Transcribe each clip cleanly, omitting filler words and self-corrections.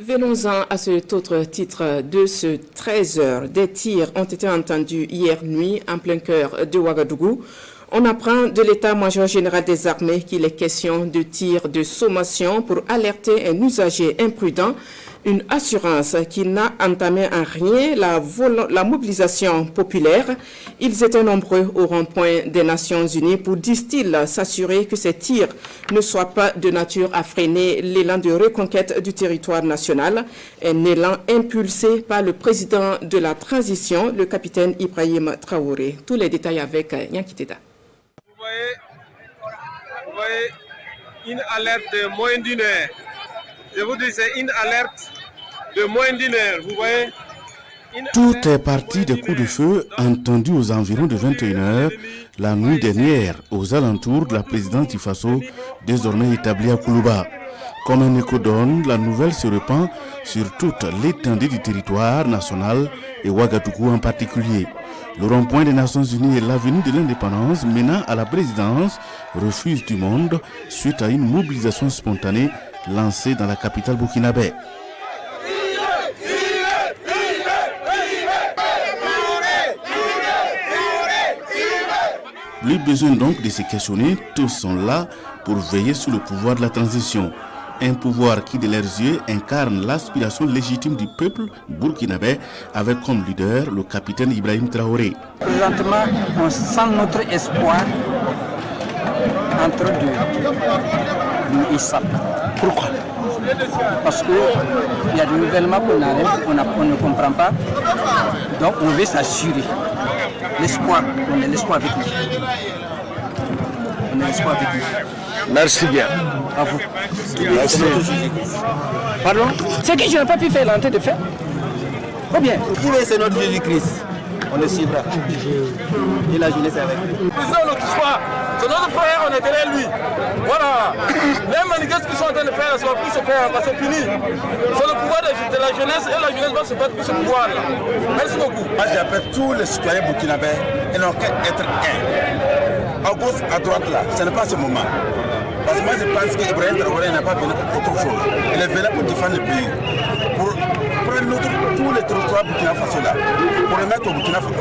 Venons-en à cet autre titre de ce 13h. Des tirs ont été entendus hier nuit en plein cœur de Ouagadougou. On apprend de l'état-major général des armées qu'il est question de tirs de sommation pour alerter un usager imprudent. Une assurance qui n'a entamé en rien la mobilisation populaire. Ils étaient nombreux au rond-point des Nations Unies pour, disent-ils, s'assurer que ces tirs ne soient pas de nature à freiner l'élan de reconquête du territoire national. Un élan impulsé par le président de la transition, le capitaine Ibrahim Traoré. Tous les détails avec Yanki Teda. Vous voyez une alerte de moins d'une heure. Je vous dis, c'est une alerte de moins d'une heure. Vous voyez Tout est parti des coups de feu entendus aux environs de 21h la nuit dernière aux alentours de la présidence du Faso, désormais établie à Koulouba. Comme un écho donne, la nouvelle se répand sur toute l'étendue du territoire national et Ouagadougou en particulier. Le rond-point des Nations Unies et l'avenue de l'indépendance menant à la présidence refuse du monde suite à une mobilisation spontanée lancée dans la capitale burkinabé. Plus besoin donc de se questionner, tous sont là pour veiller sur le pouvoir de la transition. Un pouvoir qui, de leurs yeux, incarne l'aspiration légitime du peuple burkinabé avec comme leader le capitaine Ibrahim Traoré. Présentement, on sent notre espoir entre deux ISAP. Pourquoi? Parce qu'il y a des nouvellements qu'on arrive, on ne comprend pas. Donc on veut s'assurer. L'espoir, on est l'espoir avec nous. On est l'espoir avec nous. Merci bien. À vous. Merci. Pardon? Ce que je n'ai pas pu faire, l'entrée de faire. Combien? C'est notre Jésus-Christ. On le suivra. Et la jeunesse est avec nous. Président notre histoire, c'est notre frère, on est derrière lui. Voilà. Les manifestations qu'ils sont en train de faire, ça va plus se faire, parce que c'est fini. C'est le pouvoir de la jeunesse et la jeunesse va se battre pour ce pouvoir-là. Merci beaucoup. Moi j'appelle tous les citoyens burkinabés et n'ont qu'à être un. À gauche, à droite là, ce n'est pas ce moment. Parce que moi je pense qu'Ibrahim Traoré n'a pas venu pour autre chose. Il est venu pour défendre le pays. Pour prendre tous les territoires Burkina Faso là. Pour remettre au Burkina Faso,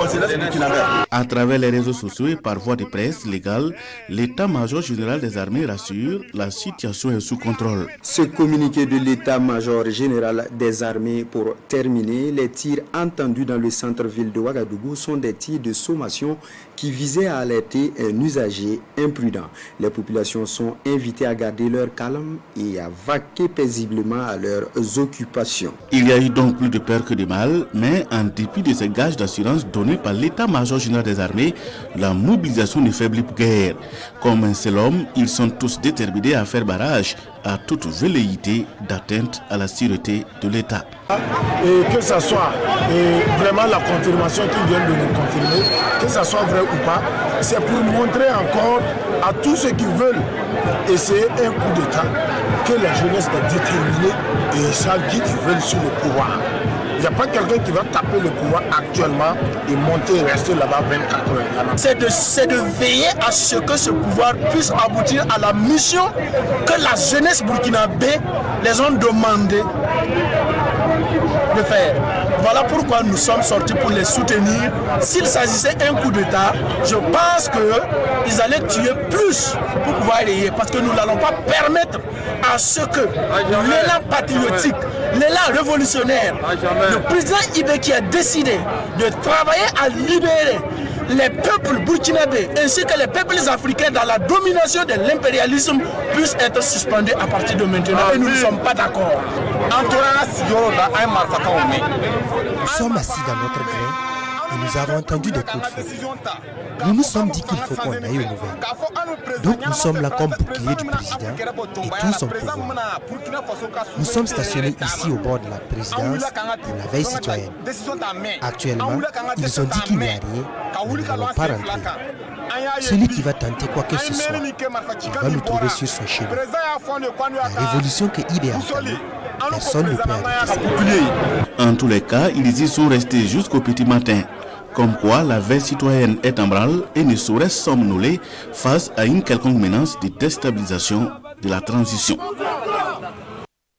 aux jeunesse burkinabé. À travers les réseaux sociaux et par voie de presse légale, l'état-major général des armées rassure, la situation est sous contrôle. Ce communiqué de l'état-major général des armées pour terminer, les tirs entendus dans le centre-ville de Ouagadougou sont des tirs de sommation qui visaient à alerter un usager imprudent. Les populations sont invitées à garder leur calme et à vaquer paisiblement à leurs occupations. Il y a eu donc plus de peur que de mal, mais en dépit de ces gages d'assurance donnés par l'état-major général des armées, la mobilisation ne faiblit guère. Comme un seul homme, ils sont tous déterminés à faire barrage à toute velléité d'atteinte à la sûreté de l'État. Et que ce soit vraiment la confirmation qu'ils viennent de nous confirmer, que ce soit vrai ou pas, c'est pour montrer encore à tous ceux qui veulent essayer un coup d'État que la jeunesse est déterminée et ils savent qui ils veulent sur le pouvoir. Il n'y a pas quelqu'un qui va taper le pouvoir actuellement et monter et rester là-bas 24 heures. C'est de veiller à ce que ce pouvoir puisse aboutir à la mission que la jeunesse burkinabé les ont demandé de faire. Voilà pourquoi nous sommes sortis pour les soutenir. S'il s'agissait d'un coup d'État, je pense qu'ils allaient tuer plus pour pouvoir rayer. Parce que nous n'allons pas permettre à ce que l'élan patriotique, l'élan révolutionnaire, le président Ibé qui a décidé de travailler à libérer les peuples burkinabés ainsi que les peuples africains dans la domination de l'impérialisme puissent être suspendus à partir de maintenant. Et nous ne sommes pas d'accord. Nous sommes assis dans notre grain et nous avons entendu des coups de feu. Nous nous sommes dit qu'il faut qu'on aille aux nouvelles. Donc nous sommes là comme bouclier du président et tout son pouvoir. Nous sommes stationnés ici au bord de la présidence pour la veille citoyenne. Actuellement, ils ont dit qu'il n'y a rien, nous n'allons pas rentrer. Celui qui va tenter quoi que ce soit, il va nous trouver sur son chemin. La révolution que Ibé a entamée, personne ne peut arrêter. En tous les cas, ils y sont restés jusqu'au petit matin. Comme quoi, la veille citoyenne est en branle et ne saurait somnoler face à une quelconque menace de déstabilisation de la transition.